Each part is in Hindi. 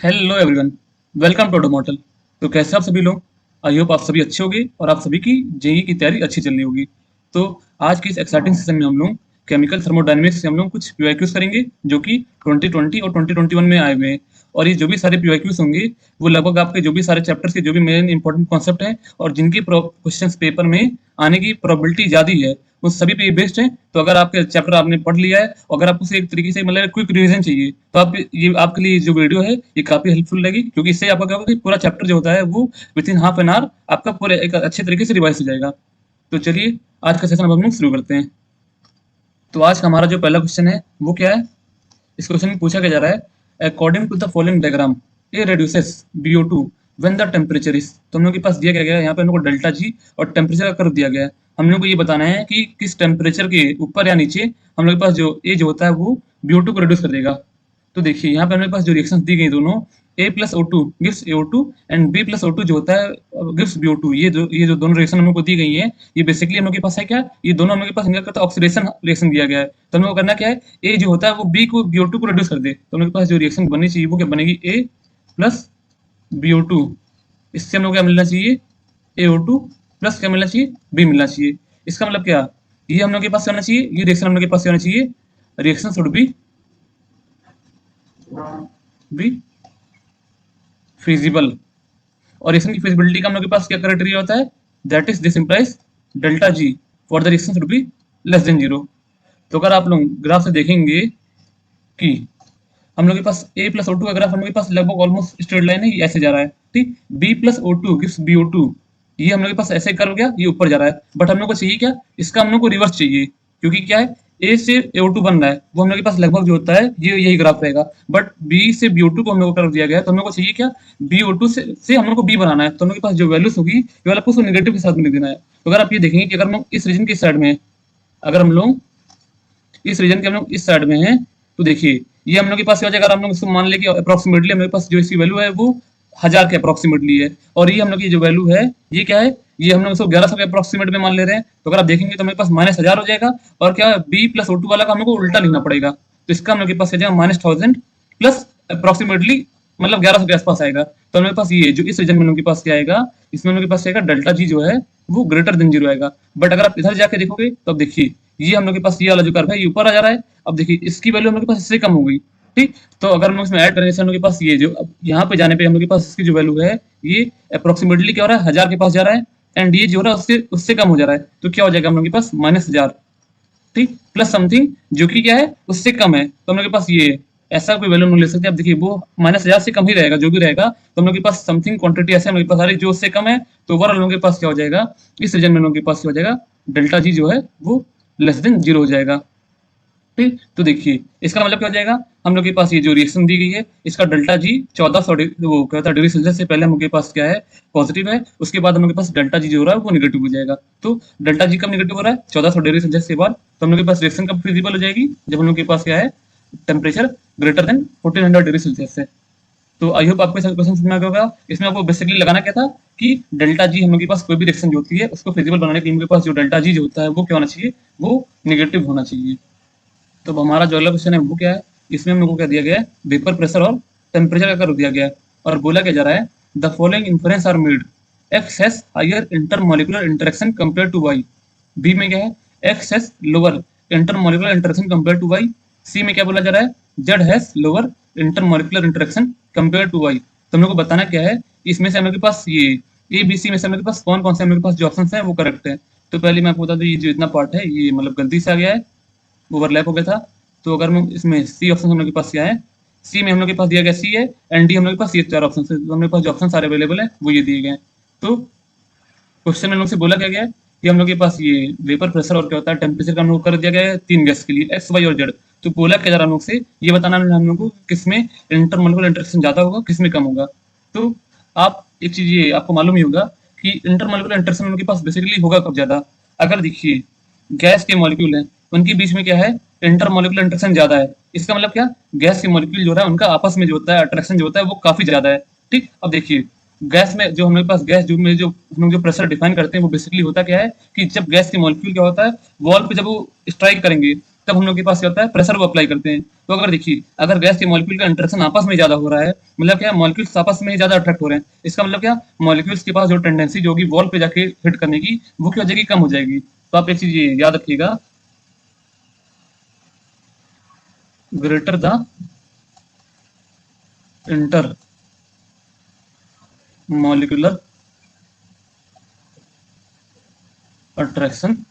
Hello everyone, welcome to model. तो कैसे आप सभी लोग? आई होप आप सभी अच्छे होंगे और आप सभी की जेई की तैयारी अच्छी चल रही होगी। तो आज की इस एक्साइटिंग सेशन में हम लोग केमिकल थर्मोडायनेमिक्स से हम लोग कुछ पीवाईक्यूज करेंगे जो कि 2020 और 2021 में आए हुए हैं। और ये जो भी सारे पीवाईक्यूज होंगे वो लगभग आपके जो भी सारे चैप्टर्स के जो भी मेन इंपॉर्टेंट कॉन्सेप्ट हैं और जिनकी क्वेश्चंस पेपर में आने की प्रोबेबिलिटी ज़्यादा है उन सभी पे ये बेस्ड है। तो अगर आपके चैप्टर आपने पढ़ लिया है और अगर आपको उसे एक तरीके से मतलब क्विक रिवीजन चाहिए तो आप ये आपके लिए जो वीडियो है ये काफी हेल्पफुल लगेगी, क्योंकि इससे आपका क्या होगा कि पूरा चैप्टर जो होता है वो with in half an hour आपका पूरे एक अच्छे तरीके से रिवाइज हो जाएगा। तो चलिए आज का सेशन अब हम लोग शुरू करते हैं। तो आज का हमारा जो पहला क्वेश्चन है वो क्या है? इस क्वेश्चन में पूछा क्या जा रहा है, according to the following diagram a reduces BO2 when the temperature is. तो हम लोग के पास दिया गया है यहाँ पे हम लोग को डेल्टा जी और टेम्परेचर का कर्व दिया गया है। हम लोग को ये बताना है कि किस टेम्परेचर के ऊपर या नीचे हम लोग के पास जो ए जो होता है वो BO2 को रिड्यूस कर देगा। तो देखिए यहाँ पे हमारे पास जो रिएक्शंस दी गई दोनों A plus O2 gives AO2 and B plus O2 जो होता है गिव्स BO2। ये जो दोनों रिएक्शन हम लोग को दी गई है ये बेसिकली हम लोग के पास है क्या, ये दोनों हम लोग के पास इनका करता ऑक्सीडेशन रिएक्शन दिया गया है। तो हम लोग को करना क्या है, A जो होता है वो B को BO2 को रिड्यूस कर दे। तो हम लोग के पास जो रिएक्शन बननी चाहिए वो क्या बनेगी, A प्लस BO2। इससे हम लोग क्या मिलना चाहिए, AO2 प्लस क्या मिलना चाहिए, B मिलना चाहिए। इसका मतलब क्या, ये हम लोग के पास होना चाहिए, ये रिएक्शन हम लोग के पास होना चाहिए, रिएक्शन शुड बी फिजिबल। और रिएक्शन की फिजिबिलिटी का हम लोग के पास क्या क्राइटेरिया होता है, that is this implies delta G for the reaction should be less than zero. तो अगर आप लोग ग्राफ से देखेंगे कि हम लोग के पास A प्लस O2 का ग्राफ हम लोग के पास लगभग ऑलमोस्ट स्ट्रेट लाइन है, ये ऐसे जा रहा है, ठीक। B plus O2 gives BO2, ये हम लोग के पास ऐसे कर गया, ये ऊपर जा रहा है। बट हम लोग को चाहिए क्या, इसका हम लोग को रिवर्स चाहिए, क्योंकि क्या है A से AO2 बन रहा है वो हम लोग के पास लगभग जो होता है ये यही ग्राफ रहेगा। बट B से BO2 को हम लोग को कर दिया गया है, तो हम लोग को चाहिए क्या, BO2 से हम लोग को B बनाना है। तो हम लोग के पास जो वैल्यूज होगी ये वाला आपको नेगेटिव के साथ में लिख देना है। तो अगर आप ये देखेंगे कि अगर हम लोग इस रीजन की साइड में, अगर हम लोग इस रीजन के हम लोग इस साइड में हैं, तो देखिए ये हम लोग के पास क्या हो जाएगा, अगर हम लोग इसको मान ले कि अप्रोक्सीमेटली हम लोग के पास जो इसकी वैल्यू है वो 1000 के अप्रोक्सीमेटली है, और ये हम लोग की जो वैल्यू है ये क्या है, ये हम लोग इसको 1100 के अप्रोक्सीमेट में मान ले रहे हैं। तो अगर आप देखेंगे तो हमारे पास -1000 हो जाएगा, और क्या B प्लस O2 वाला का हम लोग को उल्टा लिखना पड़ेगा। तो इसका हम लोग के पास हो जाएगा -1000 प्लस अप्रोक्सीमेटली मतलब 1100 के आसपास आएगा। तो हमारे पास ये जो इस रीजन में हम लोग के पास क्या आएगा, इसमें हम लोग के पास आएगा डेल्टा जी जो है वो ग्रेटर देन जीरो आएगा। बट अगर आप इधर जाके देखोगे तो अब देखिए ये हम लोग के पास ये वाला जो कर्व है ये ऊपर आ जा रहा है। अब देखिए इसकी वैल्यू हम लोग के पास इससे कम हो गई, ठीक। तो अगर हम लोग इसमें ऐड करें, हम लोग के पास ये जो अब यहाँ पे जाने पे हम लोग के पास इसकी जो वैल्यू है ये अप्रोक्सीमेटली क्या हो रहा है, 1000 के पास जा रहा है, एंड ये जो हो रहा है उससे उससे कम हो जा रहा है। तो क्या हो जाएगा हम लोग के पास -1000, ठीक, प्लस समथिंग जो कि क्या है उससे कम है। तो हम लोग के पास ये ऐसा कोई वैल्यू नहीं ले सकते। अब देखिए वो -1000 से कम ही रहेगा जो भी रहेगा, तो हम लोग के पास समथिंग क्वांटिटी ऐसे हम लोग के पास आ रही है जो उससे कम है। तो ओवरऑल हम लोग के पास क्या हो जाएगा, इस रीजन में हम लोग के पास क्या हो जाएगा, डेल्टा जी जो है वो लेस देन जीरो हो जाएगा, ठीक। तो देखिए इसका मतलब क्या हो जाएगा, हम लोग के पास ये जो रिएक्शन दी गई है इसका डेल्टा जी 1400 वो क्या होता है डिग्री सेल्सियस से पहले हम लोग के पास क्या है पॉजिटिव है, उसके बाद हम लोग के पास डेल्टा जी जो हो रहा है वो नेगेटिव हो जाएगा। तो डेल्टा जी कब नेगेटिव हो रहा है, 1400 डिग्री सेल्सियस के बाद। तो हम लोग के पास रिएक्शन कब फिजिबल हो जाएगी, जब हम लोग के पास क्या है temperature greater than 1400 degree Celsius है। तो आई होप आपको क्वेश्चन समझ में आ गया होगा। इसमें आपको बेसिकली लगाना क्या था कि डेल्टा जी हम लोग के पास कोई भी रिएक्शन जो होती है उसको फिजिबल बनाने के लिए हम लोग के पास जो डेल्टा जी जो होता है वो क्या होना चाहिए, वो नेगेटिव होना चाहिए। तो हमारा जो अगला क्वेश्चन है वो क्या है, इसमें हम लोग को क्या दिया गया है, वेपर प्रेशर और टेम्परेचर का कर्व दिया गया है। और बोला क्या जा रहा है, the following inference are made, X has higher intermolecular interaction compare to Y. B में क्या है, X has lower intermolecular interaction compare to Y. C में क्या बोला जा रहा है, Z has lower intermolecular interaction compare to Y. तो हम लोग को बताना क्या है, इसमें से हम लोग के पास ये ए बी सी में से हम लोग के पास कौन कौन से हम लोग के पास जो ऑप्शन है वो करेक्ट है। तो पहले मैं आपको बता दूं ये जो इतना पार्ट है ये मतलब गलती से आ गया है, ओवरलैप हो गया था। तो अगर हम इसमें सी ऑप्शन हम लोग के पास क्या है, सी में हम लोग के पास दिया गया सी है, एंड डी हम लोग के पास ये चार ऑप्शन है। तो हम लोग के पास जो ऑप्शन सारे अवेलेबल है वो ये दिए गए हैं। तो क्वेश्चन में हम लोग से बोला क्या गया है कि हम लोग के पास ये वेपर प्रेशर और क्या होता है टेम्परेचर का हम लोग कर दिया गया है तीन गैस के लिए एक्स वाई और जेड। तो बोला क्या जा रहा है हम लोग से, ये बताना है हम लोग को किसमें इंटरमोलिकुलर इंटरेक्शन ज्यादा होगा किसमें कम होगा। तो आप एक चीज ये आपको मालूम ही होगा कि इंटरमोलिकुलर इंटरेक्शन उनके पास बेसिकली होगा कब ज्यादा, अगर देखिए गैस के मॉलिक्यूल हैं उनके बीच में क्या है इंटरमोलिकुलर इंटरेक्शन ज्यादा है। इसका मतलब क्या, गैस के मॉलिक्यूल जो है उनका आपस में जो होता है अट्रैक्शन जो होता है वो काफी ज्यादा है, ठीक। अब देखिए गैस में जो हमारे पास गैस जो में जो हम लोग जो प्रेशर डिफाइन करते हैं वो बेसिकली होता क्या है कि जब गैस के मॉलिक्यूल क्या होता है वॉल पे जब वो स्ट्राइक करेंगे तब हम लोग के पास क्या होता है, प्रेशर को अप्लाई करते हैं। तो अगर देखिए, अगर गैस के मॉलिक्यूल का इंटरेक्शन आपस में ज्यादा हो रहा है, मतलब क्या, मॉलिक्यूल्स आपस में ज्यादा अट्रैक्ट हो रहे हैं, इसका मतलब क्या, मॉलिक्यूल्स के पास जो टेंडेंसी जो होगी वॉल पे जाके हिट करने की, वो क्या हो जाएगी, कम हो जाएगी। तो आप एक चीज ये याद रखिएगा, greater the inter molecular attraction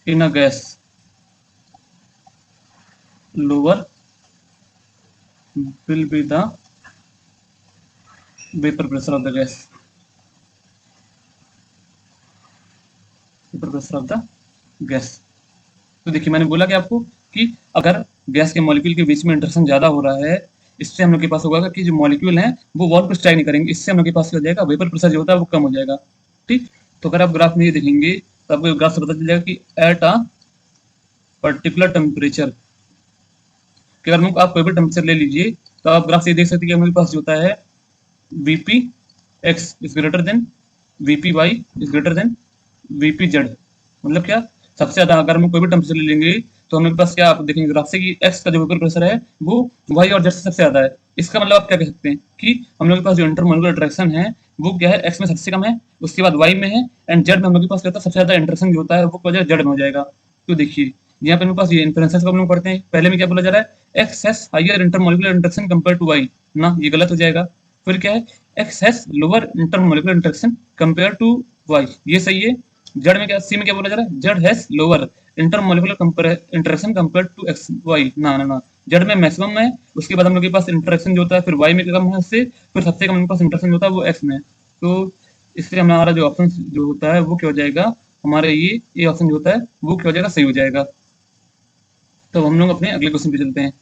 in a gas, lower will be the vapor pressure of the gas. Vapor pressure of the gas. तो देखिए, मैंने बोला कि आपको कि अगर गैस के मॉलिक्यूल के बीच में इंटरेक्शन ज्यादा हो रहा है, इससे हम लोग के पास होगा कि जो मॉलिक्यूल हैं वो वॉल पर स्ट्राइक नहीं करेंगे, इससे हम लोग के पास हो जाएगा, वेपर प्रेशर जो होता है वो कम हो जाएगा। ठीक, तो अगर आप ग्राफ में ये देखेंगे तो आपको ग्राफ से पता चल जाएगा कि एट अ पर्टिकुलर टेम्परेचर, कि अगर आप कोई भी टेम्परेचर ले लीजिए तो आप ग्राफ से देख सकते हैं कि हमारे पास जो होता है Vp x is greater than Vpy is greater than Vpz। मतलब क्या, सबसे ज्यादा अगर हम कोई भी टेम्परेचर ले लेंगे तो हम लोग के पास क्या, आप देखेंगे ग्राफ से कि x का जो वेपर प्रेशर है वो y और z से सबसे ज्यादा है। इसका मतलब आप क्या कह सकते हैं कि हम लोग के पास जो इंटरमोलिकुलर अट्रैक्शन है वो क्या है, x में सबसे कम है, उसके बाद y में है, एंड z में हम लोग के पास क्या होता है, सबसे ज्यादा इंटरेक्शन जो होता है वो क्या z में हो जाएगा। तो देखिए, यहाँ पे मेरे पास ये इन्फ्लुएंसेस को हम लोग पढ़ते हैं, पहले में क्या बोला जा रहा है, x has higher intermolecular interaction compare to y ना, ये गलत हो जाएगा। फिर क्या है, x has lower intermolecular interaction compare to y, ये सही है। जेड में क्या, सी में क्या बोला जा रहा है, Z has lower intermolecular interaction compare to X Y, ना ना ना, जेड में मैक्सिमम है, उसके बाद हम लोग के पास इंटरेक्शन जो होता है फिर वाई में कम है उससे, फिर सबसे कम हमारे पास इंटरेक्शन होता है वो एक्स में। तो इससे हमारा जो ऑप्शन जो होता है वो क्या हो जाएगा, हमारे ये ऑप्शन जो होता है वो क्या हो जाएगा, सही हो जाएगा। तो हम लोग अपने अगले क्वेश्चन पे चलते हैं।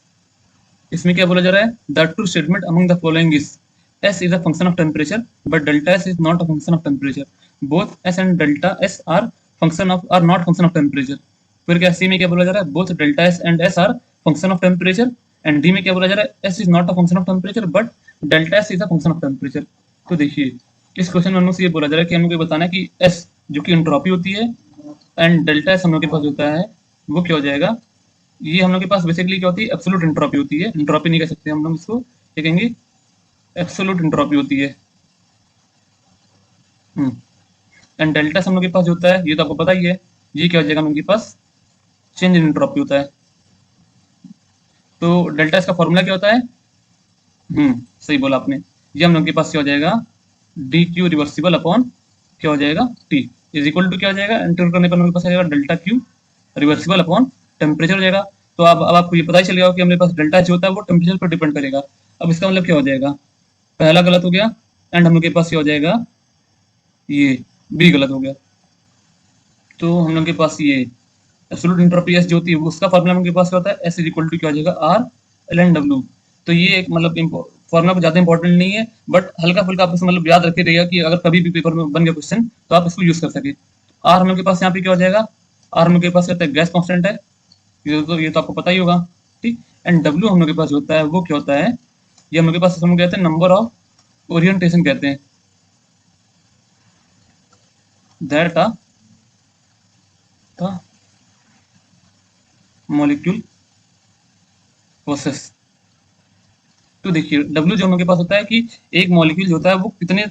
इसमें क्या बोला जा रहा है, the true statement among the following is S is a function of temperature, but delta S is not a function of temperature. Both S and delta S are not function of temperature. फिर क्या C में क्या बोला जा रहा है, both delta S and S are function of temperature. And D में क्या बोला जा रहा है, S is not a function of temperature, but delta S is a function of temperature. तो देखिए, इस क्वेश्चन में हम लोग से ये बोला जा रहा है कि हम लोग को बताना है कि S जो कि एंट्रोपी होती है एंड डेल्टा S हम लोग के पास होता है वो क्या हो जाएगा, ये हम लोग के पास बेसिकली क्या होती है, एब्सोल्यूट एंट्रोपी होती है, एंट्रोपी नहीं कह सकते हम लोग इसको, क्या कहेंगे, एब्सोल्यूट एंट्रोपी होती है। एंड डेल्टा हम लोग के पास होता है, ये तो आपको पता ही है, ये क्या हो जाएगा हम लोग के पास, चेंज इन एंट्रोपी होता है। तो डेल्टा का फॉर्मूला क्या होता है, सही बोला आपने, ये हम लोग के पास क्या हो जाएगा, डी क्यू रिवर्सिबल अपॉन क्या हो जाएगा, टी इज इक्वल टू क्या हो जाएगा, इंटर करने पर हमारे पास आ जाएगा delta Q reversible upon temperature हो जाएगा। तो अब आपको ये पता ही चल गया कि हमारे पास डेल्टा जो होता है वो टेम्परेचर पर डिपेंड करेगा। अब इसका मतलब क्या हो जाएगा, पहला गलत हो गया, एंड हम लोग के पास क्या हो जाएगा, ये बी गलत हो गया। तो हम लोग के पास ये एब्सोल्यूट एंट्रोपी एस जो होती है उसका फॉर्मूला हम लोग के पास क्या होता है, एस इज इक्वल टू क्या हो जाएगा, आर एल एन डब्ल्यू। तो ये एक मतलब फॉर्मूला को ज्यादा इंपॉर्टेंट नहीं है, बट हल्का फुल्का आप इसे मतलब याद रखे रहेगा कि अगर कभी भी पेपर में बन गया क्वेश्चन तो आप इसको यूज कर सके। आर हम लोग के पास यहाँ पे क्या हो जाएगा, आर हम लोग के पास कहते हैं गैस कॉन्स्टेंट है, ये तो आपको पता ही होगा। ठीक, एंड डब्ल्यू हम लोग के पास होता है वो क्या होता है, ये हम लोग के पास हम लोग कहते हैं नंबर ऑफ ओरिएंटेशन कहते हैं, दैट the molecule possess। तो देखिए, W जो हम लोग के पास होता है कि एक मॉलिक्यूल जो होता है वो कितने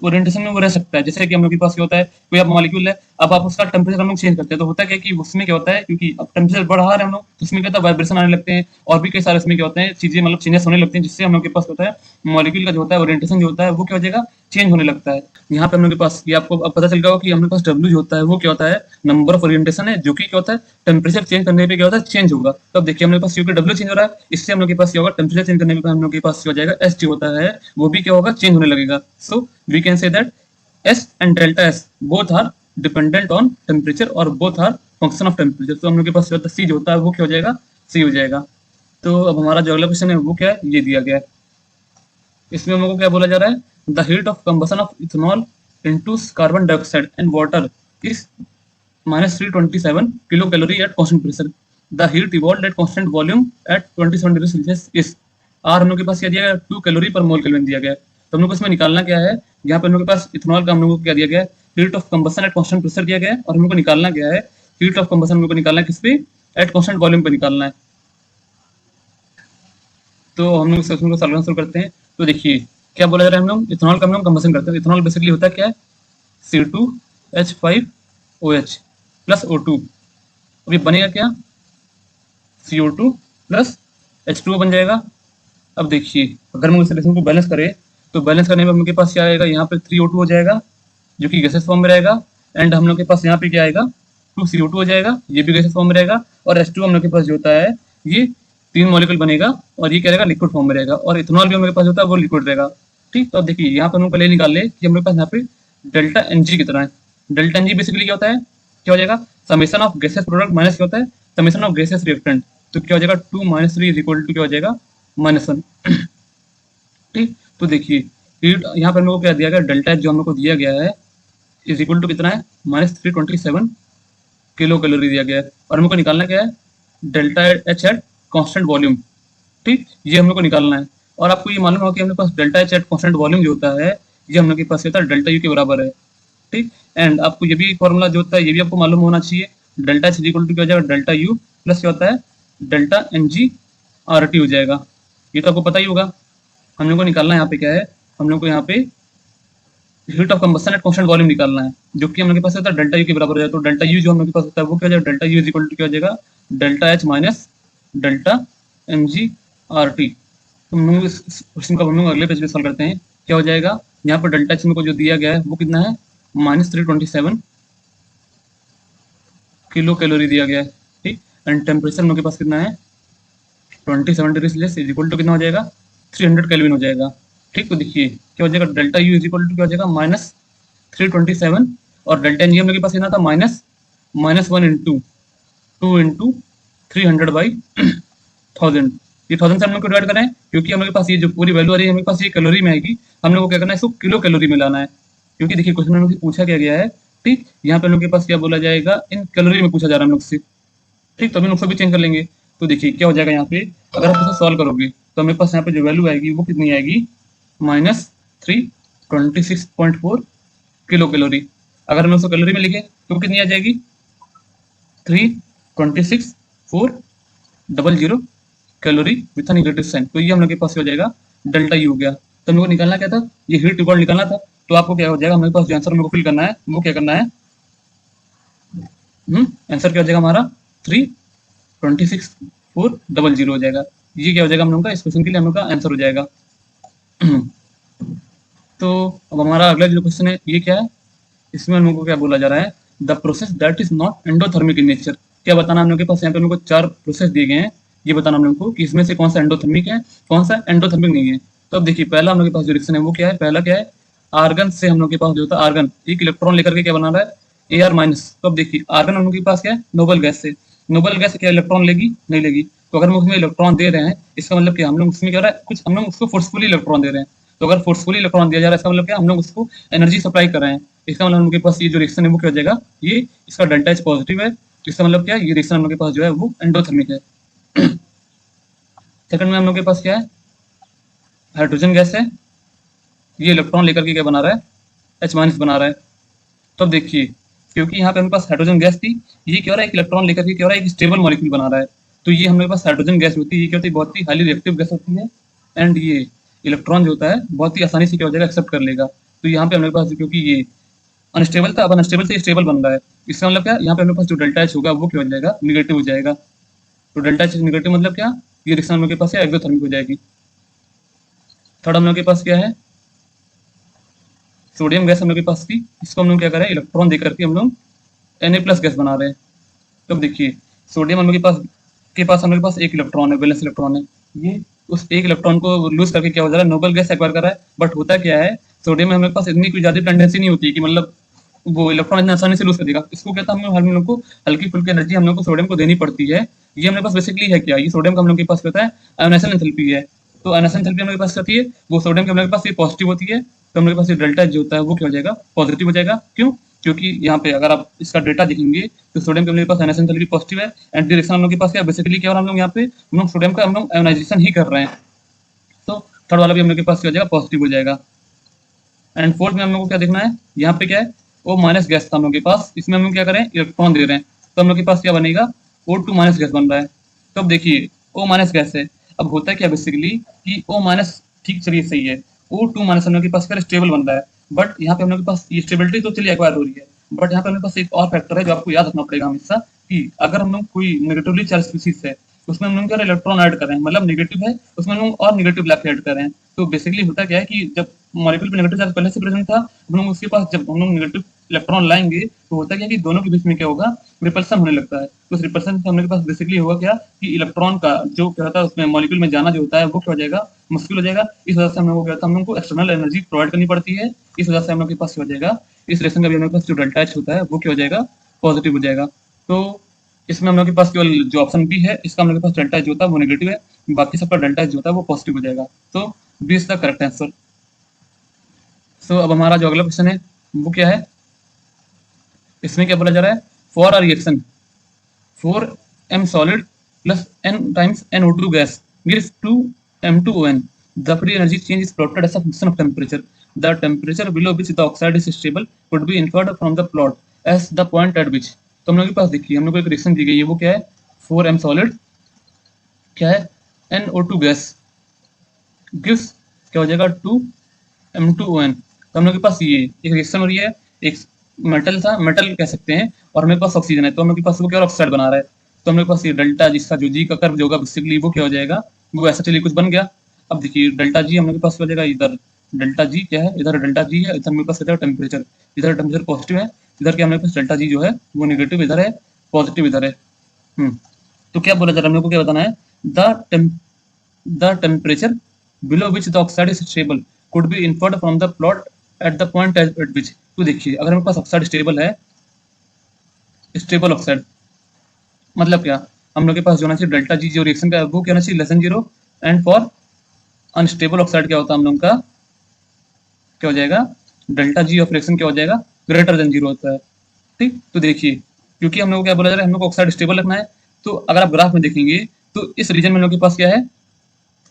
ओरिएंटेशन में वो रह सकता है। जैसे कि हम लोग के पास क्या होता है, कोई अब मॉलिक्यूल है, अब आप उसका टेम्परेचर हम लोग चेंज करते हैं तो होता है कि उसमें क्या होता है, क्योंकि अब टेम्परेचर बढ़ा रहे हैं हम लोग तो उसमें क्या होता है, वाइब्रेशन आने लगते हैं और भी कई सारे इसमें क्या होते हैं चीजें मतलब चेंजेस होने लगते हैं, जिससे हम लोग के पास होता है मॉलिक्यूल का जो होता है ओरिएंटेशन जो होता है वो क्या हो जाएगा, चेंज होने लगता है। यहाँ पे हम लोग के पास ये आपको अब पता चल गया होगा कि हम लोग के पास W जो होता है वो क्या होता है, नंबर ऑफ ओरिएंटेशन है, जो कि क्या होता है टेम्परेचर चेंज करने पे क्या होता है, चेंज होगा। तो अब देखिए हम लोग के पास क्योंकि W चेंज हो रहा है, इससे हम लोग के पास क्या होगा, टेम्परेचर चेंज करने पे हम लोग के पास क्या हो जाएगा, S जो होता है वो भी क्या होगा, चेंज होने लगेगा। So we can say that S and delta S both are dependent on temperature और both are function of temperature। तो हम लोग के पास C जो होता है वो क्या हो जाएगा, C हो जाएगा। तो अब हमारा जो अगला क्वेश्चन है वो क्या है, ये दिया गया है। इसमें हम लोग को क्या बोला जा रहा है, the heat of combustion of ethanol into carbon dioxide and water is -327 kilo calorie at constant pressure. The heat evolved at constant volume at 27 degree Celsius is. आर हम लोग के पास क्या दिया गया, 2 कैलोरी पर मोल केल्विन दिया गया है। तो हम लोग को इसमें निकालना क्या है, यहाँ पे हम लोग के पास इथेनॉल का हम लोग को क्या दिया गया है, heat of combustion eight constant pressure दिया गया है, और हम लोग को निकालना क्या है, हीट ऑफ कंबसन हम लोग को निकालना है किस पे, एट कांस्टेंट वॉल्यूम पे निकालना है। तो हम लोग इस क्वेश्चन को सॉल्व शुरू करते हैं। तो देखिए क्या बोला जा रहा है, हम लोग इथेनॉल का हम लोग कंबशन करते हैं। इथेनॉल बेसिकली होता क्या है, C2H5OH प्लस O2। अब ये बनेगा क्या, CO2 प्लस H2O बन जाएगा। अब देखिए अगर हम इस रिएक्शन को बैलेंस करें तो बैलेंस करने में हम लोग के पास क्या आएगा, यहाँ पे 3O2 हो जाएगा जो कि गैसेस फॉर्म में रहेगा। एंड हम लोग के पास यहाँ पे क्या आएगा, 2CO2 हो जाएगा, ये भी गैसेस फॉर्म में रहेगा। और H2 हम लोग के पास जो होता है ये 3 मॉलिक्यूल बनेगा और ये क्या रहेगा, लिक्विड फॉर्म में रहेगा। और इथेनॉल भी हमारे पास होता है वो लिक्विड रहेगा। ठीक, तो अब देखिए यहाँ पे हम लोग पहले निकाल ले कि हमारे पास यहाँ पे डेल्टा एनजी कितना है। डेल्टा एनजी बेसिकली क्या होता है, क्या हो जाएगा, summation of gases product minus क्या होता है, समेशन ऑफ गैसेस रिएक्टेंट। तो क्या हो जाएगा, 2 - 3 इज इक्वल टू क्या हो जाएगा, -1। ठीक, तो देखिए हीट यहाँ पर हम लोग को क्या दिया गया, डेल्टा एच जो हम लोग को दिया गया है इज इक्वल टू कितना है, -327 किलो कैलोरी दिया गया है। और हमको निकालना क्या है, delta H at constant volume. ठीक, ये हम लोग को निकालना है। और आपको ये मालूम होगा कि हमारे पास delta H at constant volume जो होता है ये हम लोग के पास होता है डेल्टा यू के बराबर है। ठीक, एंड आपको ये भी फॉर्मूला जो होता है ये भी आपको मालूम होना चाहिए, डेल्टा एच इक्वल टू क्या हो जाएगा, डेल्टा यू प्लस क्या होता है, delta n g R T हो जाएगा। ये तो आपको पता ही होगा। हम लोग को निकालना है यहाँ पे क्या है, हम लोग को यहाँ पे heat of combustion eight constant volume निकालना है, जो कि हम लोग के पास होता है डेल्टा यू के बराबर हो जाए। तो डेल्टा यू जो हम लोग के पास होता है वो क्या हो जाएगा, delta U is equal to क्या हो जाएगा, delta H minus delta m g R T. तो हम लोग इस क्वेश्चन को हम लोग अगले पेज पे सॉल्व करते हैं। क्या हो जाएगा, यहाँ पर डेल्टा एच को जो दिया गया है वो कितना है, -327 किलो कैलोरी दिया गया है। ठीक, एंड टेम्परेचर हम लोग के पास कितना है, 27 degree Celsius is equal to कितना हो जाएगा, 300 केल्विन हो जाएगा। ठीक, तो देखिए क्या हो जाएगा, delta U is equal to क्या हो जाएगा, -327 और डेल्टा एन जी हम लोग के पास कितना था, -1 इंटू 300/1000। ये 1000 से हम लोग को डिवाइड करें क्योंकि हम लोग के पास ये जो पूरी वैल्यू आ रही है हमारे पास ये कैलोरी में आएगी। हम लोग को क्या करना है, इसको किलो कैलोरी में लाना है क्योंकि देखिए क्वेश्चन में पूछा क्या गया है। ठीक, यहाँ पे हम लोग के पास क्या बोला जाएगा, इन कैलोरी में पूछा जा रहा है हम लोग से। ठीक, तो अभी नुस्खा भी चेंज कर लेंगे। तो देखिए क्या हो जाएगा, यहाँ पे अगर आप इसे सॉल्व करोगे तो मेरे पास यहाँ पे जो वैल्यू आएगी वो कितनी आएगी, -326.4 किलो कैलोरी। अगर हम उसको कैलोरी में लिखे तो कितनी आ जाएगी, 326,400 कैलोरी विथ नेगेटिव साइन। तो ये हम लोग के पास हो जाएगा डेल्टा यू हो गया। तो हम लोग को निकालना क्या था, ये हीट रिकॉर्ड निकालना था। तो आपको क्या हो जाएगा, हमारे पास जो आंसर हमको फिल करना है वो क्या करना है, आंसर क्या हो जाएगा हमारा 326,400 हो जाएगा। ये क्या हो जाएगा हम लोग का, इस क्वेश्चन के लिए हम लोग का आंसर हो जाएगा। तो अब हमारा अगला जो क्वेश्चन है ये क्या है, इसमें हम लोग को क्या बोला जा रहा है, the process that is not endothermic in nature. क्या बताना हम लोग के पास, यहाँ पे हम लोग को 4 प्रोसेस दिए गए हैं। ये बताना हम लोग को कि इसमें से कौन सा एंडोथर्मिक है, कौन सा एंडोथर्मिक नहीं है। तो अब देखिए पहला हम लोग के पास जो रिएक्शन है वो क्या है, पहला क्या है, आर्गन से हम लोग के पास जो होता है, आर्गन एक इलेक्ट्रॉन लेकर के क्या बना रहा है, Ar-। तो अब देखिए आर्गन हम लोग के पास क्या है, नोबल गैस से। नोबल गैस क्या इलेक्ट्रॉन लेगी, नहीं लेगी। तो अगर हम उसमें इलेक्ट्रॉन दे रहे हैं इसका मतलब क्या, हम लोग उसमें क्या हो रहा है, कुछ हम लोग उसको फोर्सफुली इलेक्ट्रॉन दे रहे हैं। तो अगर फोर्सफुली इलेक्ट्रॉन दिया जा रहा है इसका मतलब क्या, हम लोग उसको एनर्जी सप्लाई कर रहे हैं। इसका मतलब उनके पास ये जो रिएक्शन है वो क्या हो जाएगा, ये इसका डेल्टा एच पॉजिटिव है। इसका मतलब क्या है, ये रिएक्शन हम लोग के पास जो है वो एंडोथर्मिक है। सेकंड में हम लोग के पास क्या है, हाइड्रोजन गैस है। ये इलेक्ट्रॉन लेकर के क्या बना रहा है, H- बना रहा है। तो अब देखिए क्योंकि यहाँ पे हमारे पास हाइड्रोजन गैस थी, ये क्या हो रहा है, एक इलेक्ट्रॉन लेकर के क्या हो रहा है, एक स्टेबल मॉलिक्यूल बना रहा है। तो ये हमारे पास हाइड्रोजन गैस होती है, ये क्या होती है, बहुत ही हाईली रिएक्टिव गैस होती है। एंड ये इलेक्ट्रॉन जो होता है बहुत ही आसानी से क्या हो जाएगा, एक्सेप्ट कर लेगा। तो यहाँ पे हमारे पास क्योंकि ये अनस्टेबल था, अब अनस्टेबल से स्टेबल बन रहा है। इसका मतलब क्या, यहाँ पे हमारे पास जो डेल्टा एच होगा वो क्या हो जाएगा, निगेटिव हो जाएगा। तो डेल्टा एच निगेटिव मतलब क्या, ये रिएक्शन हम लोग के पास एक्सोथर्मिक हो जाएगी। थर्ड हम लोग के पास क्या है, सोडियम गैस हम लोग के पास थी, इसको हम लोग क्या कर रहे हैं, इलेक्ट्रॉन देकर के हम लोग Na+ गैस बना रहे हैं। तो देखिए सोडियम हम लोग के पास हम लोग के पास एक इलेक्ट्रॉन है, वैलेंस इलेक्ट्रॉन है। ये उस एक इलेक्ट्रॉन को लूज करके क्या हो जा रहा है, नोबल गैस एक्वायर कर रहा है। बट होता क्या है, सोडियम में हमारे पास इतनी कोई ज्यादा टेंडेंसी नहीं होती कि मतलब वो इलेक्ट्रॉन इतना आसानी से लूज कर देगा। इसको क्या था, हम लोग को हल्की फुल्की एनर्जी हम लोग को सोडियम को देनी पड़ती है। ये हमारे पास बेसिकली है क्या, ये सोडियम का हम लोग के पास होता है आयोनाइजेशन एंथैल्पी है। तो आयोनाइजेशन एंथैल्पी हम लोग के पास होती है, वो सोडियम के हम लोग के पास ये पॉजिटिव होती है। तो हम लोग के पास ये डेल्टा जो होता है वो क्या हो जाएगा, पॉजिटिव हो जाएगा। क्यों, क्योंकि यहाँ पे अगर आप इसका डेटा देखेंगे तो सोडियम के हम लोग के पास आयोनाइजेशन एंथैल्पी पॉजिटिव है। एंड डायरेक्शन हम लोग के पास क्या बेसिकली क्या हो रहा है, हम लोग यहाँ पे हम लोग सोडियम का हम लोग आयोनाइजेशन ही कर रहे हैं। तो थर्ड वाला भी हम लोग के पास क्या हो जाएगा, पॉजिटिव हो जाएगा। एंड फोर्थ में हम लोग को क्या देखना है, यहाँ पे क्या है, वो माइनस गैस था हम लोग के पास, इसमें हम लोग क्या करें, इलेक्ट्रॉन दे रहे हैं। तो हम लोग के पास क्या बनेगा, O2 माइनस गैस बन रहा है। तो अब देखिए O माइनस गैस है। अब होता है क्या बेसिकली कि O माइनस, ठीक चलिए सही है, O2 माइनस हम लोग के पास क्या स्टेबल बन रहा है, बट यहाँ पे हम लोग के पास ये स्टेबिलिटी तो चलिए एक्वायर हो रही है, बट यहाँ पे हमारे पास एक और फैक्टर है जो आपको याद रखना पड़ेगा हमेशा, कि अगर हम लोग कोई नेगेटिवली चार्ज स्पीसीज है उसमें हम लोग क्या इलेक्ट्रॉन ऐड कर रहे हैं, मतलब नेगेटिव है उसमें हम लोग और नेगेटिव लैप ऐड कर रहे हैं। तो बेसिकली होता क्या है कि जब मॉलिक्यूल पे नेगेटिव चार्ज पहले से प्रेजेंट था, हम लोग उसके पास जब हम लोग नेगेटिव इलेक्ट्रॉन लाएंगे तो होता क्या है कि दोनों के बीच में क्या होगा, रिपल्सन होने लगता है। तो उस रिपल्सन से हम लोग के पास बेसिकली होगा क्या कि इलेक्ट्रॉन का जो क्या होता है उसमें मॉलिक्यूल में जाना जो होता है वो क्या हो जाएगा, मुश्किल हो जाएगा। इस वजह से हम लोग को क्या होता है, हम लोग को एक्सटर्नल एनर्जी प्रोवाइड करनी पड़ती है। इस वजह से हम लोग के पास क्या हो जाएगा, इस रिएक्शन का भी हम लोग के पास जो डेल्टा एच होता है वो क्या हो जाएगा, पॉजिटिव हो जाएगा। तो इसमें हम लोग के पास केवल जो ऑप्शन बी है इसका हम लोग के पास डेल्टा एच जो होता है वो नेगेटिव है, बाकी सबका डेल्टा एच जो होता है वो पॉजिटिव हो जाएगा। तो B is the correct answer. So अब हमारा जो अगला क्वेश्चन है वो क्या है, इसमें क्या बोला जा रहा है, for a reaction 4m solid plus n times NO2 gas gives 2m2ON. The free energy change is plotted as a function of temperature. The temperature below which the oxide is stable could be inferred from the plot as the point at which. तो हम लोग के पास देखिए हम लोग को एक रिएक्शन दी गई है, वो क्या है 4m solid, क्या है NO2 गैस गिव्स क्या हो जाएगा 2m2ON। तो हम लोग के पास ये एक रिएक्शन हो रही है, एक मेटल था, मेटल कह सकते हैं, और हमारे पास ऑक्सीजन है, तो हम लोग के पास वो क्या ऑक्साइड बना रहा है। तो हम लोग के पास ये डेल्टा जिसका जो जी का कर्व जो होगा बेसिकली वो क्या हो जाएगा, वो ऐसा चलिए कुछ बन गया। अब देखिए डेल्टा जी हम लोग के पास हो जाएगा, इधर डेल्टा जी क्या है, इधर डेल्टा जी है, इधर मेरे पास इधर टेम्परेचर, इधर टेम्परेचर पॉजिटिव है, इधर क्या हमारे पास डेल्टा जी जो है वो नेगेटिव इधर है, पॉजिटिव इधर है। तो क्या बोला जा रहा है हम लोग को, क्या बताना है, the temperature below which the oxide is stable could be inferred from the plot at the point eight विच। तो देखिए अगर हमारे पास ऑक्साइड स्टेबल है, स्टेबल ऑक्साइड मतलब क्या, हम लोग के पास जो होना चाहिए डेल्टा जी जो रिएक्शन का है वो क्या होना चाहिए less than zero, and for unstable oxide क्या होता है हम लोग का, क्या हो जाएगा, डेल्टा जी ऑफ रिएक्शन क्या हो जाएगा, ग्रेटर देन जीरो होता है। ठीक, तो देखिए क्योंकि हम लोग को क्या बोला जा रहा है, हम लोग को ऑक्साइड स्टेबल रखना है, तो अगर आप ग्राफ में देखेंगे तो इस रीजन में हम लोग के पास क्या है,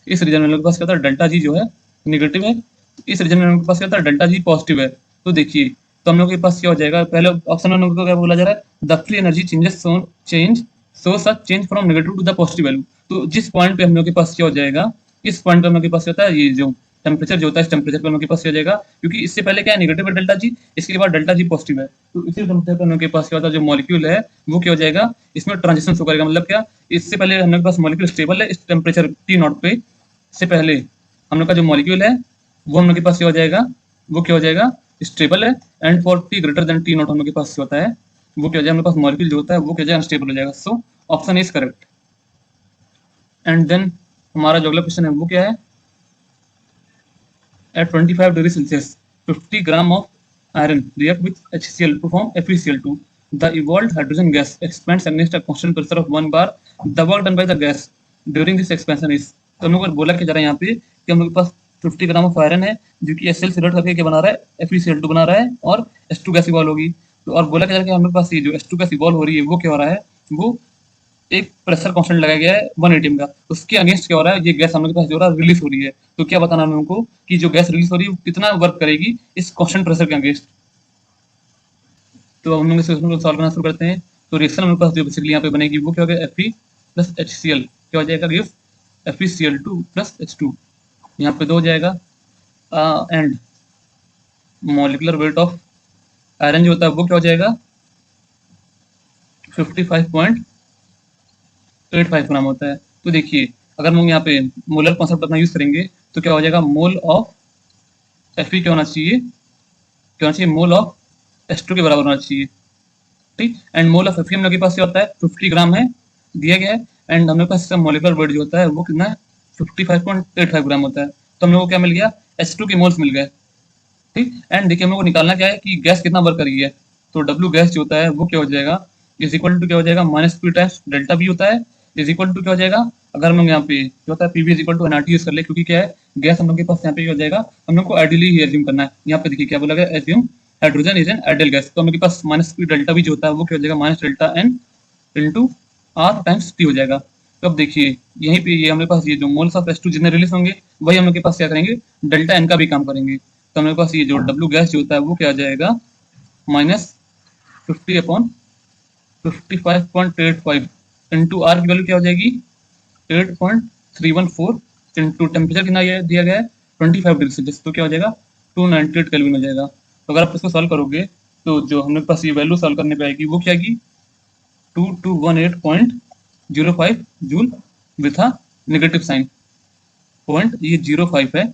इस रीजन में हम लोग के पास क्या होता है डेल्टा जी जो है निगेटिव है, इस रीजन में हम लोग के पास क्या होता है डेल्टा जी पॉजिटिव है। तो देखिए तो हम लोग के पास क्या हो जाएगा, पहले ऑप्शन में हम लोग को क्या बोला जा रहा है, the free energy changes change so such change from negative to the positive value. तो जिस पॉइंट पे हम लोग के पास क्या हो जाएगा, इस पॉइंट पे हम लोग के पास क्या होता है, ये जो टेम्परेचर जो होता है इस टेम्परेचर पे हम लोग के पास क्या हो जाएगा, क्योंकि इससे पहले क्या है नेगेटिव है डेल्टा जी, इसके बाद डेल्टा जी पॉजिटिव है, तो इसी टेम्परेचर पे हम लोग के पास क्या होता है, जो मॉलिक्यूल है वो क्या हो जाएगा, इसमें ट्रांजिशन शो करेगा। मतलब क्या, इससे पहले हम लोग के पास मॉलिक्यूल स्टेबल है इस टेम्परेचर टी नॉट पे, से पहले हम लोग का जो मॉलिक्यूल है वो हम लोग के पास क्या हो जाएगा, वो क्या हो जाएगा, स्टेबल है, and for T greater than T not हम लोग के पास क्या होता है, वो क्या हो जाएगा, हम लोग के पास मॉलिक्यूल जो होता है वो क्या हो जाएगा, अनस्टेबल हो जाएगा। So option is correct. And then हमारा जो अगला क्वेश्चन है वो क्या है, at 25 degrees Celsius 50 gram of iron react with HCl to form FeCl2. The evolved hydrogen gas expands against a constant pressure of 1 bar. The work done by the gas during this expansion is, तो हम लोग को बोला क्या जा रहा है यहाँ पे कि हम लोग के पास 50 ग्राम ऑफ आयरन है जो कि HCl से रिएक्ट करके क्या बना रहा है, FeCl2 बना रहा है, और H2 गैस इवॉल्व होगी। तो और बोला क्या जा रहा है कि हम लोग के पास ये जो H2 गैस इवॉल्व हो रही है वो क्या हो रहा है, वो एक प्रेशर कांस्टेंट लगाया गया है 180 का, उसके अगेंस्ट क्या हो रहा है, ये गैस हम लोग के पास जो हो रहा है रिलीज हो रही है। तो क्या बताना है हम लोगों को कि जो गैस रिलीज हो रही है वो कितना वर्क करेगी इस कांस्टेंट प्रेशर के अगेंस्ट। तो हम लोग इस क्वेश्चन को सॉल्व करना शुरू करते हैं। तो रिएक्शन हमारे पास जो बेसिकली यहाँ पे बनेगी वो क्या हो गया, Fe प्लस HCl क्या हो जाएगा, गिव FeCl2 प्लस H2, यहाँ पे 2 हो जाएगा, and molecular weight of iron जो होता है वो क्या हो जाएगा 55.85 ग्राम होता है। तो देखिए अगर हम लोग यहाँ पे मोलर कॉन्सेप्ट अपना यूज करेंगे तो क्या हो जाएगा, मोल ऑफ Fe क्या होना चाहिए, क्या होना चाहिए, मोल ऑफ H2 के बराबर होना चाहिए। ठीक, एंड मोल ऑफ Fe हम लोग के पास क्या होता है 50 ग्राम है दिया गया है, एंड हम लोग के पास मॉलिकुलर वेट जो होता है वो कितना है 55.85 ग्राम होता है। तो हम लोग को क्या मिल गया, H2 के मोल्स मिल गए। ठीक, एंड देखिए हम लोग को निकालना क्या है कि गैस कितना वर्क करी है, तो W गैस जो होता है वो क्या हो जाएगा, इज इक्वल टू क्या हो जाएगा minus P times delta V होता है, इज इक्वल टू क्या हो जाएगा, अगर हम लोग यहाँ पे क्या होता है PV is equal to nRT use कर ले, क्योंकि क्या है गैस हम लोग के पास यहाँ पे क्या हो जाएगा, हम लोग को आइडियली ही एज्यूम करना है। यहाँ पे देखिए क्या बोला गया, assume hydrogen is an ideal gas, तो हम लोग के पास माइनस पी डेल्टा बी जो होता है वो क्या हो जाएगा minus delta n into R times T हो जाएगा। तो अब देखिए यहीं पे ये हमारे पास ये जो मोल्स ऑफ H2 जितने रिलीज होंगे वही हम लोग के पास क्या करेंगे, डेल्टा एन का भी काम करेंगे। तो हमारे पास ये जो W गैस जो होता है वो क्या आ जाएगा माइनस 50 अपॉन 55.85 इंटू आर की वैल्यू क्या हो जाएगी 8.314 इंटू टेम्परेचर कितना दिया गया है 25 डिग्री सेल्सियस, तो क्या हो जाएगा 298 केल्विन हो जाएगा। तो अगर आप इसको सॉल्व करोगे तो जो हमारे पास ये वैल्यू सॉल्व करने पे आएगी वो क्या आएगी 2218.05 joule with a negative sign, point ये 05 है।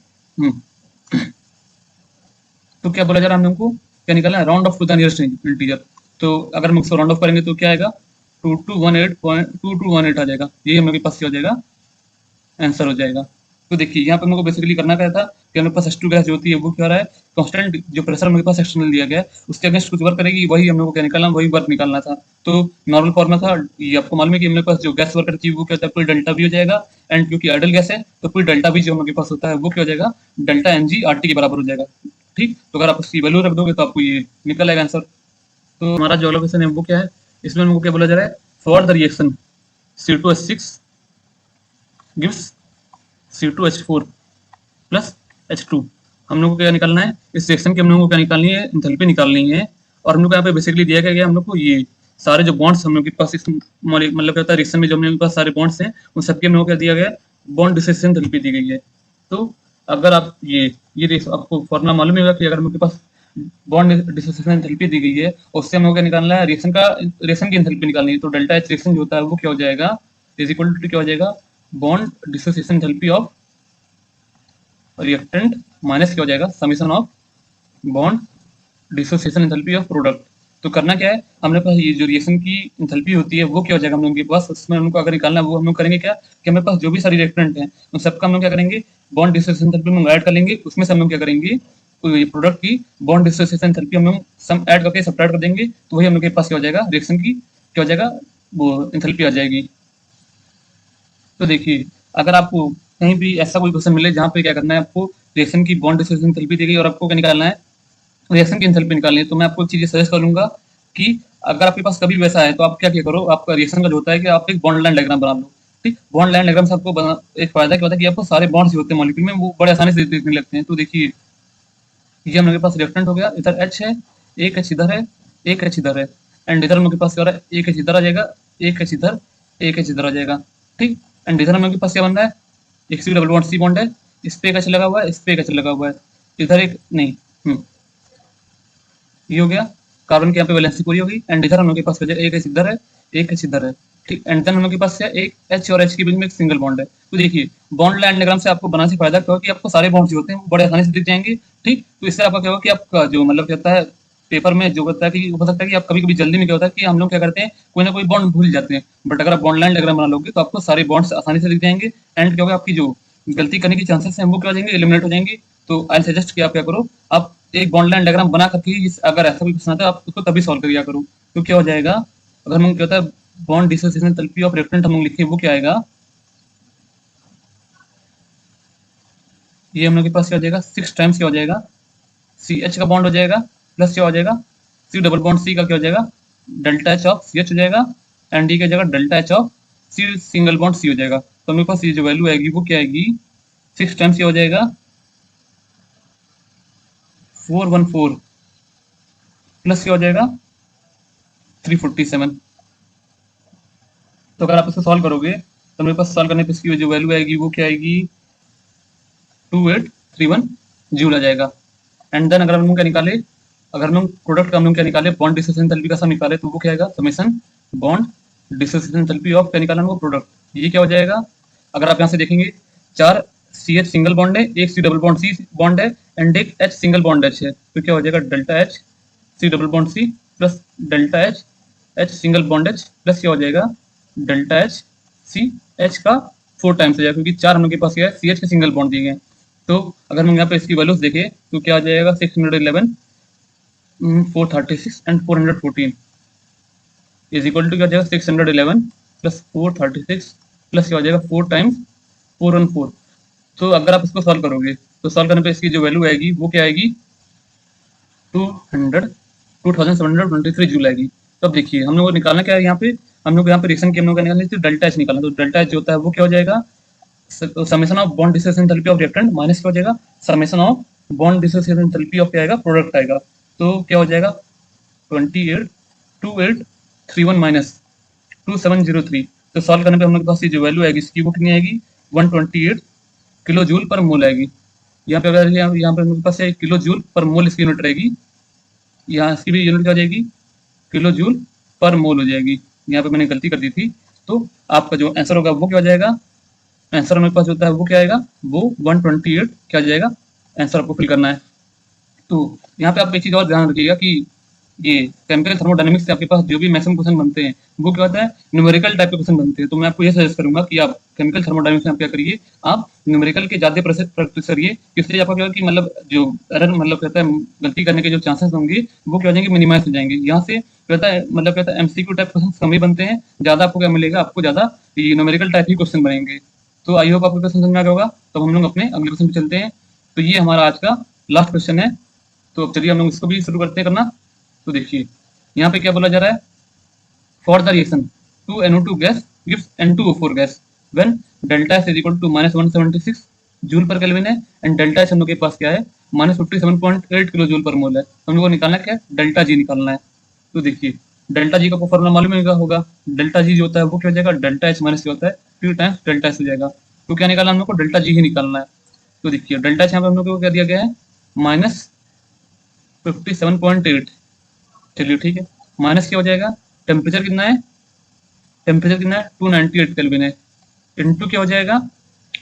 तो क्या बोला जा रहा है हमको, क्या निकालना है round off to the nearest integer. तो अगर हम इसको राउंड ऑफ करेंगे तो क्या आएगा 2218.2218 आ जाएगा, ये हम लोग के पास क्या हो जाएगा आंसर हो जाएगा। तो देखिए यहाँ पे हम लोग को बेसिकली करना क्या था कि हमारे पास H2 गैस जो होती है वो क्या हो रहा है कांस्टेंट जो प्रेशर हमारे पास एक्सटर्नल दिया गया है उसके अगेंस्ट कुछ वर्क करेगी, वही हम लोग को क्या निकालना वही वर्क निकालना था। तो नॉर्मल फॉर्मूला था ये आपको मालूम है कि हमारे पास जो गैस वर्क करती है वो क्या होता है पूरी डेल्टा बी हो जाएगा, एंड क्योंकि आइडल गैस है तो पूरी डेल्टा बी जो हम लोग के पास होता है वो क्या हो जाएगा delta n g R T के बराबर हो जाएगा। ठीक, तो अगर आप उसकी वैल्यू रख दोगे तो आपको ये निकल आएगा आंसर। तो हमारा जो लोकेशन है वो क्या है, इसमें हमको क्या बोला जा रहा है for the reaction C2H6 gives C2H4 plus H2, हम लोग को क्या निकालना है इस रिएक्शन की हम लोग को क्या निकालनी है एंथैल्पी निकालनी है। और हम लोग को यहाँ पे बेसिकली दिया गया हम लोग को ये सारे जो बॉन्ड्स हम लोग के पास इस मतलब क्या होता है रिएक्शन में जो हम लोग के पास सारे बॉन्ड्स हैं उन सबके हम लोग को क्या दिया गया बॉन्ड डिसोसिएशन एंथैल्पी दी गई है। तो अगर आप ये आपको फॉर्मूला मालूम होगा कि अगर हम लोग के पास बॉन्ड डिसोसिएशन एंथैल्पी दी गई है उससे हम लोग क्या निकालना है रिएक्शन की एंथैल्पी निकालनी है। तो डेल्टा एच रिएक्शन जो होता है वो क्या हो जाएगा इज इक्वल टू क्या हो जाएगा bond dissociation enthalpy of reactant minus क्या हो जाएगा summation of bond dissociation enthalpy of product. तो करना क्या है हम लोग पास ये जो रिएक्शन की एंथैल्पी होती है वो क्या हो जाएगा हम लोगों के पास उसमें हमको अगर निकालना है वो हम लोग करेंगे क्या कि हमारे पास जो भी सारी रिएक्टेंट हैं उन सबका हम लोग क्या करेंगे बॉन्ड डिसोसिएशन एंथैल्पी में ऐड कर लेंगे, उसमें से हम लोग क्या करेंगे तो ये प्रोडक्ट की बॉन्ड डिसोसिएशन एंथैल्पी हम लोग सम ऐड करके सब्ट्रैक्ट कर देंगे, तो वही हम लोग के पास क्या हो जाएगा रिएक्शन की क्या हो जाएगा वो एंथैल्पी आ जाएगी। तो देखिए अगर आपको कहीं भी ऐसा कोई क्वेश्चन मिले जहाँ पे क्या करना है आपको रिएक्शन की बॉन्ड डिसोसिएशन एंथैल्पी दी गई और आपको क्या निकालना है रिएक्शन की एंथैल्पी निकालनी है, तो मैं आपको एक चीज सजेस्ट करूंगा कि अगर आपके पास कभी वैसा है तो आप क्या क्या करो आपका रिएक्शन का जो होता है कि आप एक बॉन्ड लाइन डायग्राम बना लो। ठीक, बॉन्ड लाइन डायग्राम से आपको एक फायदा क्या होता है कि आपको सारे बॉन्ड्स जो होते हैं मॉलिक्यूल में वो बड़े आसानी से दिखने लगते हैं। तो देखिए ये हम लोग के पास रिएक्टेंट हो गया, इधर H है, एक H इधर है, एक H इधर है, एंड इधर हम लोग के पास क्या हो रहा है एक H इधर आ जाएगा, एक H इधर, एक H इधर आ जाएगा। ठीक, एंड इधर हम लोग के पास क्या बन रहा है एक C double bond C bond है, इस पे एक H लगा हुआ है, इस पे एक H लगा हुआ है, इधर एक नहीं ये हो गया कार्बन की यहाँ पे वैलेंसी पूरी होगी, एंड इधर हम लोग के पास एक H इधर है, एक H इधर है। ठीक, एंड देन हम लोग के पास क्या एक H और H के बीच में एक सिंगल बॉन्ड है। तो देखिए बॉन्ड लाइन डायग्राम से आपको बनाने से फायदा क्या होगा कि आपको सारे बॉन्ड्स जो होते हैं वो बड़े आसानी से दिख जाएंगे। ठीक, तो इससे आपका क्या होगा कि आपका जो मतलब क्या होता है पेपर में जो होता है कि हो सकता है कि आप कभी कभी जल्दी में क्या होता है कि हम लोग क्या करते हैं कोई ना कोई बॉन्ड भूल जाते हैं, बट अगर आप बॉन्ड लाइन डायग्राम बना लोगे तो आपको सारे बॉन्ड्स आसानी से दिख जाएंगे, एंड क्या होगा आपकी जो गलती करने की चांसेस हैं वो क्या हो जाएंगे एलिमिनेट हो जाएंगे। तो आई सजेस्ट कि आप क्या करो आप एक बॉन्ड लाइन डायग्राम बना करके अगर ऐसा कोई क्वेश्चन आता है आप उसको तभी सॉल्व करिया करो। तो क्या हो जाएगा अगर हम क्या होता है bond dissociation enthalpy of reactant हम लोग लिखे वो क्या आएगा ये हम लोग के पास क्या हो जाएगा 6 टाइम्स क्या हो जाएगा सी एच का बॉन्ड हो जाएगा प्लस क्या हो जाएगा सी डबल बॉन्ड सी का क्या हो जाएगा delta H of C H हो जाएगा, एंड डी क्या हो जाएगा delta H of C single bond C हो जाएगा। तो मेरे पास ये जो वैल्यू आएगी वो क्या आएगी 6 टाइम्स क्या हो जाएगा 414 प्लस क्या हो जाएगा 347। तो अगर आप इसको सॉल्व करोगे तो मेरे पास सॉल्व करने पे इसकी जो वैल्यू आएगी वो क्या आएगी 2831 जूल आ जाएगा। एंड देन अगर हम लोग क्या निकाले अगर हम लोग प्रोडक्ट का हम लोग क्या निकाले बॉन्ड डिसोसिएशन एंथैल्पी का सम निकाले तो वो क्या आएगा summation bond dissociation enthalpy of क्या निकाला हमको प्रोडक्ट, ये क्या हो जाएगा अगर आप यहाँ से देखेंगे 4 CH सिंगल बॉन्ड है, एक C double bond C bond है, एंड एक H सिंगल बॉन्ड H है, तो क्या हो जाएगा delta H C double bond C plus delta H single bond H plus क्या हो जाएगा डेल्टा C H का 4 टाइम्स हो जाएगा क्योंकि 4 हम लोग के पास क्या है CH के सिंगल बॉन्ड दिए गए। तो अगर हम यहाँ पे इसकी वैल्यूज देखें तो क्या आ जाएगा 611 436 एंड 414 इज इक्वल टू क्या हो जाएगा 611 प्लस 436 प्लस क्या हो जाएगा 4 टाइम्स 414। तो अगर आप इसको सॉल्व करोगे तो सॉल्व करने पे इसकी जो वैल्यू आएगी वो क्या आएगी 2723 जूल आएगी। तो अब देखिए हम लोग को निकालना क्या है यहाँ पे हम लोग यहाँ पे रिएक्शन की हम लोग निकालना है डेल्टा एच निकालना, तो डेल्टा एच जो होता है वो क्या हो जाएगा summation of bond dissociation enthalpy of reactant minus क्या हो जाएगा summation of bond dissociation enthalpy of क्या आएगा प्रोडक्ट आएगा। तो क्या हो जाएगा 2831 माइनस 2703, तो सॉल्व करने पे हम लोग के पास ये जो वैल्यू आएगी इसकी वो कितनी आएगी 128 किलो जूल पर मोल आएगी। यहाँ पे अगर यहाँ पे हम लोग के पास किलो जूल पर मोल इसकी यूनिट रहेगी, यहाँ इसकी भी यूनिट क्या हो जाएगी किलो जूल पर मोल हो जाएगी। यहाँ पे मैंने गलती कर दी थी। तो आपका जो आंसर होगा वो क्या हो जाएगा, आंसर हमारे पास होता है वो क्या आएगा, वो 128 क्या हो जाएगा, आंसर आपको फिल करना है। तो यहाँ पे आप एक चीज और ध्यान रखिएगा कि ये केमिकल थर्मोडायनेमिक्स से आपके पास जो भी मैक्सिमम क्वेश्चन बनते हैं वो क्या होता है, न्यूमेरिकल टाइप के क्वेश्चन बनते हैं। तो मैं आपको ये सजेस्ट करूंगा कि आप केमिकल थर्मोडायनेमिक्स में आप क्या करिए, आप न्यूमेरिकल के ज्यादा प्रैक्टिस करिए। इसलिए आपका क्या कि मतलब जो एरर मतलब कहता है गलती करने के जो चांसेस होंगे वो क्या हो जाएंगे, मिनिमाइज हो जाएंगे। यहाँ से कहता है मतलब कहता है एमसीक्यू टाइप क्वेश्चन कम ही बनते हैं, ज्यादा आपको क्या मिलेगा, आपको ज्यादा ये न्यूमेरिकल टाइप ही क्वेश्चन बनेंगे। तो आई होप आपको क्वेश्चन समझ में आ गया होगा। तो हम लोग अपने अगले क्वेश्चन पे चलते हैं। तो ये हमारा आज का लास्ट क्वेश्चन है। तो अब चलिए हम लोग इसको भी शुरू करते हैं करना। तो देखिए यहाँ पे क्या बोला जा रहा है, for the reaction 2NO2 gas gives N2O4 gas when delta S is equal to -176 joule per kelvin है एंड डेल्टा एच हम लोग के पास क्या है -57.8 किलो जूल पर मोल है। तो हम लोग को निकालना क्या है, डेल्टा जी निकालना है। तो देखिए डेल्टा जी का फॉर्मूला मालूम होगा, डेल्टा जी जो होता है वो क्या हो जाएगा, डेल्टा एच माइनस क्या होता है 3 टाइम्स डेल्टा एस हो जाएगा। तो क्या निकालना हम लोग को, डेल्टा जी ही निकालना है। तो देखिए डेल्टा एच यहाँ पे हम लोग को क्या दिया गया है -57.8। चलिए ठीक है, माइनस क्या हो जाएगा, टेम्परेचर कितना है, टेम्परेचर कितना है 298 केल्विन है, इनटू क्या हो जाएगा,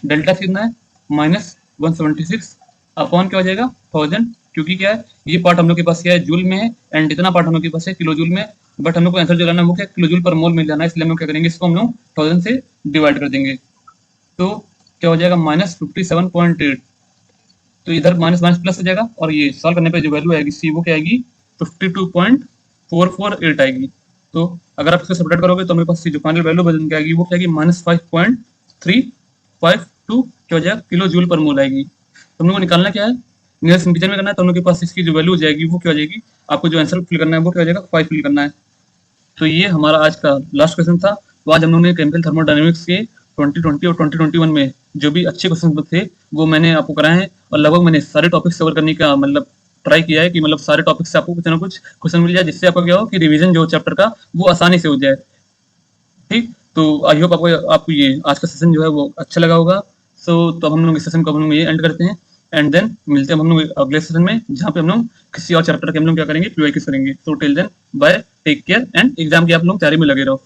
डेल्टा कितना है -176 अपॉन क्या हो जाएगा 1000, क्योंकि क्या है ये पार्ट हम लोग के पास क्या है जूल में है एंड इतना पार्ट हम लोग के पास है किलो जूल में। बट हम लोग को आंसर जो लाना है वो क्या किलो जूल पर मोल मिल जाना है, इसलिए हम लोग क्या करेंगे, इसको हम लोग 1000 से डिवाइड कर देंगे। तो क्या हो जाएगा -57.8। तो इधर माइनस माइनस प्लस हो जाएगा और ये सॉल्व करने पे जो वैल्यू आएगी सी वो क्या आएगी 52.448 आएगी। तो अगर आप इसको सेपरेट करोगे तो मेरे पास जो फाइनल वैल्यू बदल के आएगी वो क्या आएगी -5.352 क्या हो जाएगा किलो जूल पर मोल आएगी। तो हम लोग को निकालना क्या है, नियरेस्ट इंटीजर में करना है। तो हम लोग के पास इसकी जो वैल्यू हो जाएगी वो क्या हो जाएगी, आपको जो आंसर फिल करना है वो क्या हो जाएगा 5 फिल करना है। तो ये हमारा आज का लास्ट क्वेश्चन था। तो आज हम लोगों ने केमिकल थर्मोडायनेमिक्स के 2020 और 2021 में जो भी अच्छे क्वेश्चन थे वो मैंने आपको कराए हैं और लगभग मैंने सारे टॉपिक्स कवर करने का मतलब ट्राई किया है कि मतलब सारे टॉपिक से आपको कुछ ना कुछ क्वेश्चन मिल जाए, जिससे आपका क्या हो कि रिवीजन जो चैप्टर का वो आसानी से हो जाए। ठीक, तो आई होप आपको ये आज का सेशन जो है वो अच्छा लगा होगा। तो हम लोग इस सेशन को हम लोग ये एंड करते हैं एंड देन मिलते हैं हम लोग अगले सेशन में, जहाँ पे हम लोग किसी और चैप्टर के हम लोग क्या करेंगे, क्यूआई करेंगे। तो till then bye, take care and exam की आप लोग तैयारी में लगे रहो।